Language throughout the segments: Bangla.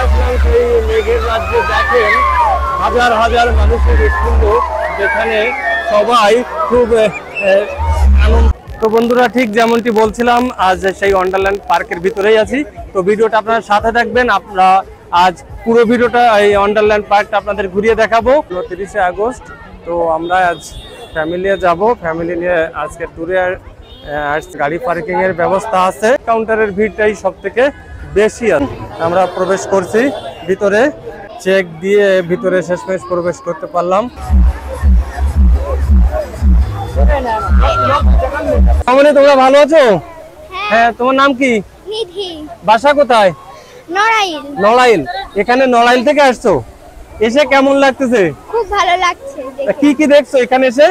আসলাম সেই মেঘের রাজ্যে। দেখেন হাজার হাজার মানুষের হৃৎপিণ্ড, যেখানে সবাই খুব আনন্দ। তো বন্ধুরা, ঠিক যেমনটি বলছিলাম, আজ সেই ওয়ান্ডারল্যান্ড পার্কের ভিতরেই আছি। তো ভিডিওটা আপনারা সাথে থাকবেন। আমরা আজ পুরো ভিডিওটা এই ওয়ান্ডারল্যান্ড পার্কটা আপনাদের ঘুরিয়ে দেখাবো। 30শে আগস্ট। তো আমরা আজ ফ্যামিলি যাব, ফ্যামিলি নিয়ে আজকে ট্যুরে গাড়ি পার্কিং এর ব্যবস্থা আছে। কাউন্টারের ভিড়টাই সব থেকে বেশি আছে। আমরা প্রবেশ করছি ভিতরে, চেক দিয়ে ভিতরে শেষমেশ প্রবেশ করতে পারলাম। তোমরা ভালো আছো? হ্যাঁ, তোমার নাম কি? নিধি। বাসা কোথায়? নড়াইল। নড়াইল। এখানে নড়াইল থেকে আসছো, এসে কেমন লাগতেছে? খুব ভালো লাগছে। কি কি দেখছো এখানে এসে?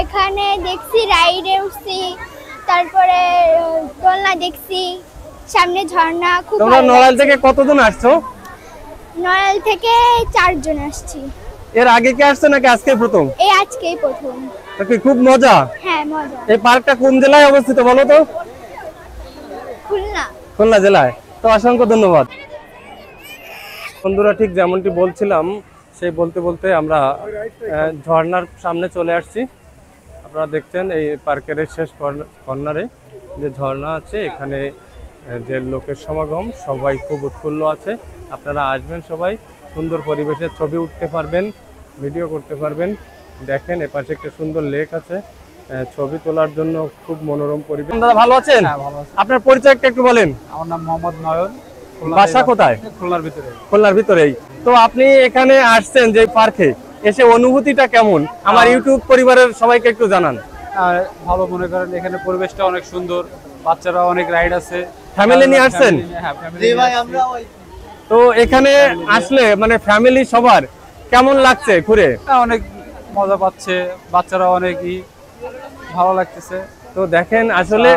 এখানে দেখছি রাইডে উঠছি, তারপরে দোলনা দেখছি, সামনে ঝর্ণা। খুব তোমরা নড়াইল থেকে কতজন আসছো? নড়াইল থেকে 4 জন আসছি। এর আগে কি আসছো নাকি আজকে প্রথম? এই আজকেই প্রথম। কি খুব মজা? হ্যাঁ, মজা। এই পার্কটা কোন জেলায় অবস্থিত বলো তো? খুলনা। খুলনা জেলায়। তো অসংখ্য ধন্যবাদ বন্ধুরা। ঠিক যেমনটি বলছিলাম, সেই বলতে বলতে আমরা ঝর্ণার সামনে চলে আসছি। আপনারা দেখছেন এই পার্কের শেষ কর্নারে যে ঝর্ণা আছে, এখানে যে লোকের সমাগম, সবাই খুব উৎফুল্ল আছে। আপনারা আসবেন, সবাই সুন্দর পরিবেশে ছবি উঠতে পারবেন, ভিডিও করতে পারবেন। দেখেন এপাশে একটা সুন্দর লেক আছে, ছবি তোলার জন্য খুব মনোরম পরিবেশ। দাদা ভালো আছেন? আপনার পরিচয়টা একটু বলেন। আমার নাম মোহাম্মদ নয়ন। বাসা কোথায়? খুলনার ভিতরে। খুলনার ভিতরেই। তো আপনি এখানে আসছেন যে পার্কে, এসে অনুভূতিটা কেমন আমার ইউটিউব পরিবারের সবাইকে একটু জানান। ভালো, মনে করেন এখানে পরিবেশটা অনেক সুন্দর, বাচ্চারা অনেক রাইড আছে। ফ্যামিলি নিয়ে আসছেন? হ্যাঁ, ফ্যামিলি ভাই। আমরা তো এখানে আসলে মানে ফ্যামিলি সবার কেমন লাগছে ঘুরে? অনেক মজা পাচ্ছে, বাচ্চারা অনেকই ভালো লাগতেছে। তো দেখেন আসলে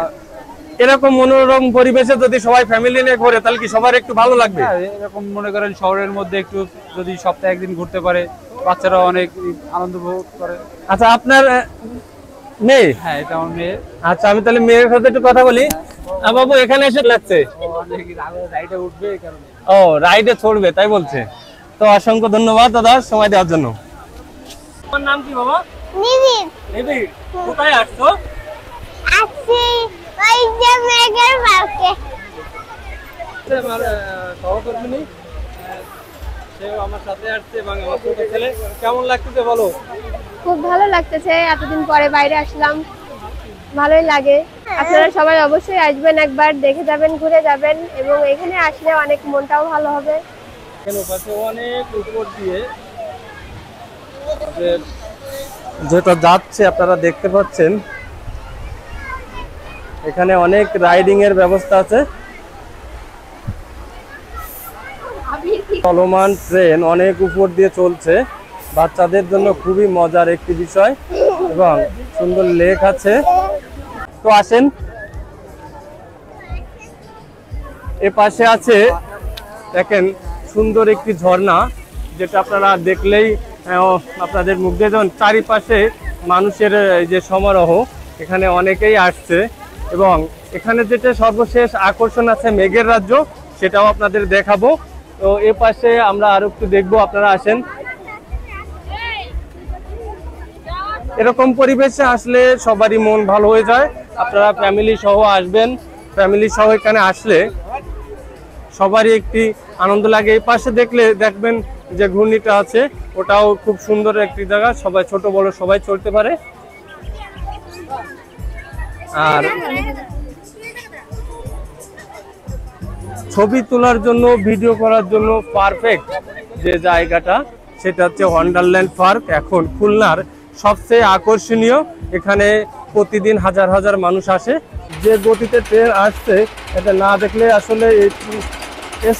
এরকম মনোরম পরিবেশে যদি সবাই ফ্যামিলি নিয়ে ঘুরে, তাহলে কি সবার একটু ভালো লাগবে? এরকম মনে করেন শহরের মধ্যে একটু যদি সপ্তাহে একদিন ঘুরতে পারে, বাচ্চারা অনেক আনন্দ উপভোগ করে। আচ্ছা, আপনার মেয়ে? হ্যাঁ, এটা আমার মেয়ে। আচ্ছা, আমি তাহলে মেয়ের সাথে একটু কথা বলি। বাবু, এখানে এসে লাগছে? রাইডে উঠবে এই কারণে। ও, রাইডে চড়বে তাই বলছে। তো অসংখ্য ধন্যবাদ দাদা সময় দেওয়ার জন্য। তোমার নাম কি বাবা? নিবিড়। নিবিড়। কোথায় আসছো? আসছি ওই যে মেঘের পার্কে। আমার সহকর্মী, সেও আমার সাথে আসছে এবং আমার ছোট ছেলে। কেমন লাগতেছে বলো? খুব ভালো লাগতেছে, এতদিন পরে বাইরে আসলাম, ভালোই লাগে। আপনারা সবাই অবশ্যই আসবেন, একবার দেখে যাবেন, ঘুরে যাবেন, এবং এখানে আসলে অনেক মনটাও ভালো হবে। এখানে পাশে অনেক উপর দিয়ে যেটা যাচ্ছে আপনারা দেখতে পাচ্ছেন, এখানে অনেক রাইডিং এর ব্যবস্থা আছে। চলমান ট্রেন অনেক উপর দিয়ে চলছে, বাচ্চাদের জন্য খুবই মজার একটি বিষয় এবং সুন্দর লেক আছে। তো আসেন, এ পাশে আছে দেখেন সুন্দর একটি ঝর্ণা, যেটা আপনারা দেখলেই আপনাদের মুগ্ধ হয়ে যাবেন। চারিপাশে মানুষের যে সমারোহ, এখানে অনেকেই আসছে এবং এখানে যেটা সর্বশেষ আকর্ষণ আছে মেঘের রাজ্য, সেটাও আপনাদের দেখাবো। তো এ পাশে আমরা আরো একটু দেখবো, আপনারা আসেন। এরকম পরিবেশে আসলে সবারই মন ভালো হয়ে যায়। আপনারা ফ্যামিলি সহ আসবেন, ফ্যামিলি সহ এখানে আসলে সবারই একটি আনন্দ লাগে। এই পাশে দেখবেন যে ঘূর্ণিটা আছে, ওটাও খুব সুন্দর একটি জায়গা, সবাই ছোট বড় সবাই চলতে পারে। আর ছবি তোলার জন্য, ভিডিও করার জন্য পারফেক্ট যে জায়গাটা, সেটা হচ্ছে ওয়ান্ডারল্যান্ড পার্ক। এখন খুলনার সবচেয়ে আকর্ষণীয়, এখানে প্রতিদিন হাজার হাজার মানুষ আসে। যে গতিতে ট্রেন আসছে, এটা না দেখলে আসলে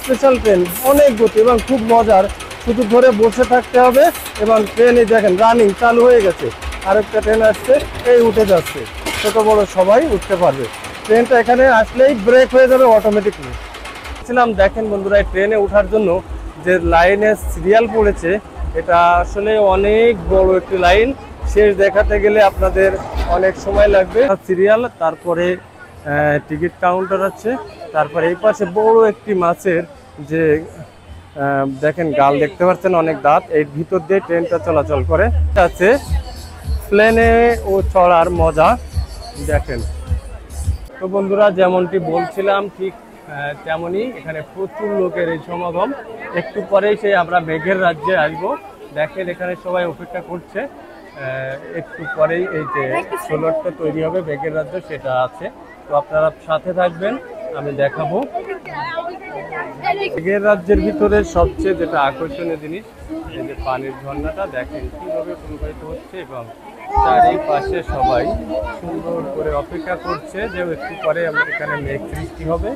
স্পেশাল ট্রেন, অনেক গতি এবং খুব মজার। শুধু ধরে বসে থাকতে হবে এবং ট্রেনে দেখেন রানিং চালু হয়ে গেছে, আরেকটা ট্রেন আসছে, এই উঠে যাচ্ছে, ছোট বড় সবাই উঠতে পারবে। ট্রেনটা এখানে আসলেই ব্রেক হয়ে যাবে অটোমেটিকলি। দেখেন বন্ধুরা, ট্রেনে ওঠার জন্য যে লাইনে সিরিয়াল পড়েছে, এটা আসলে অনেক বড় একটি লাইন। শেষ দেখাতে গেলে আপনাদের অনেক সময় লাগবে। সিরিয়াল, তারপরে টিকিট কাউন্টার আছে, তারপরে এই পাশে বড় একটি মাছের যে দেখেন গাল দেখতে পাচ্ছেন, অনেক দাঁত। এর ভিতর দিয়ে ট্রেনটা চলাচল করে। আছে প্লেনে ও চড়ার মজা দেখেন। তো বন্ধুরা, যেমনটি বলছিলাম ঠিক তেমনই এখানে প্রচুর লোকের এই সমাগম। একটু পরেই সেই আমরা মেঘের রাজ্যে আসবো। দেখেন এখানে সবাই অপেক্ষা করছে, একটু পরেই এই যে সোলরটা তৈরি হবে মেঘের রাজ্য, সেটা আছে। তো আপনারা সাথে থাকবেন, আমি দেখাবো। মেঘের রাজ্যের ভিতরে সবচেয়ে যেটা আকর্ষণীয় জিনিস, এই যে পানির ঝর্ণাটা দেখেন কিভাবে প্রবাহিত হচ্ছে, এবং চারিপাশে সবাই সুন্দর করে অপেক্ষা করছে যে একটু পরে এখানে মেঘ সৃষ্টি হবে।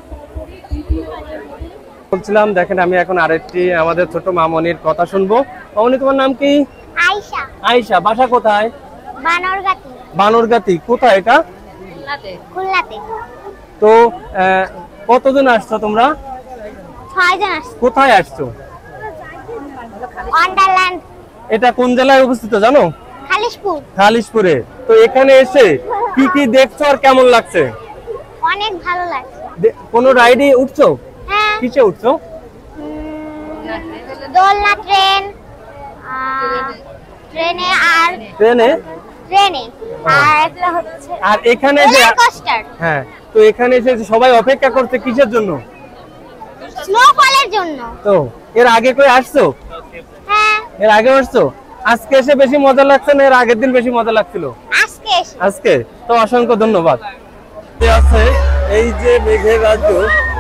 বলছিলাম দেখেন, আমি এখন আরেকটি আমাদের ছোট মামনির কথা শুনবো। মামনি, তোমার নাম কি? আয়শা। আয়শা, বাসা কোথায়? বানরগাতি। বানরগাতি কোথায় এটা? খুলনাতে। তো কতজন আসছো তোমরা? 6 জন আসছে। কোথায় আসছো? ওয়ান্ডারল্যান্ড। এটা কোন জেলায় অবস্থিত জানো? খালিশপুর। খালিশপুরে। তো এখানে এসে কি কি দেখছো আর কেমন লাগছে? অনেক ভালো লাগছে। কোনো রাইডে উঠছো? হ্যাঁ। কিসে উঠছো? দোলনা, ট্রেন, ট্রেনে আর ট্রেনে আর একটা হচ্ছে আর এখানে যে রোলার কোস্টার। হ্যাঁ, তো এখানে এসে সবাই অপেক্ষা করতে কিসের জন্য? স্নোফলের জন্য। তো এর আগে কই আসছো? হ্যাঁ, এর আগে আসছো? আজকে এসে বেশি মজা লাগছে না এর আগের দিন বেশি মজা লাগছিল? আজকে এসে। আজকে। তো অসংখ্য ধন্যবাদ। আছে এই যে মেঘের রাজ্য,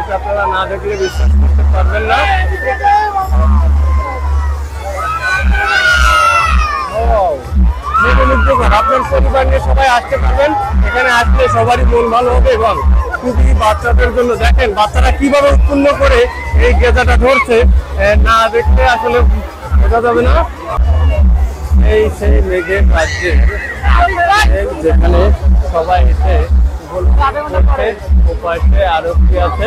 এটা আপনারা না দেখলে বিশ্বাস করতে পারবেন না। আপনার পরিবার নিয়ে সবাই আসতে পারবেন, এখানে আসলে সবারই মন ভালো হবে। এবং খুবই বাচ্চাদের জন্য দেখেন বাচ্চারা কিভাবে উৎপন্ন করে এই গেঁজাটা ধরছে, না দেখলে আসলে বোঝা যাবে না। এই সেই মেঘের রাজ্যে যেখানে সবাই এসে উপলব্ধি করছে, ওপাশে আরো কি আছে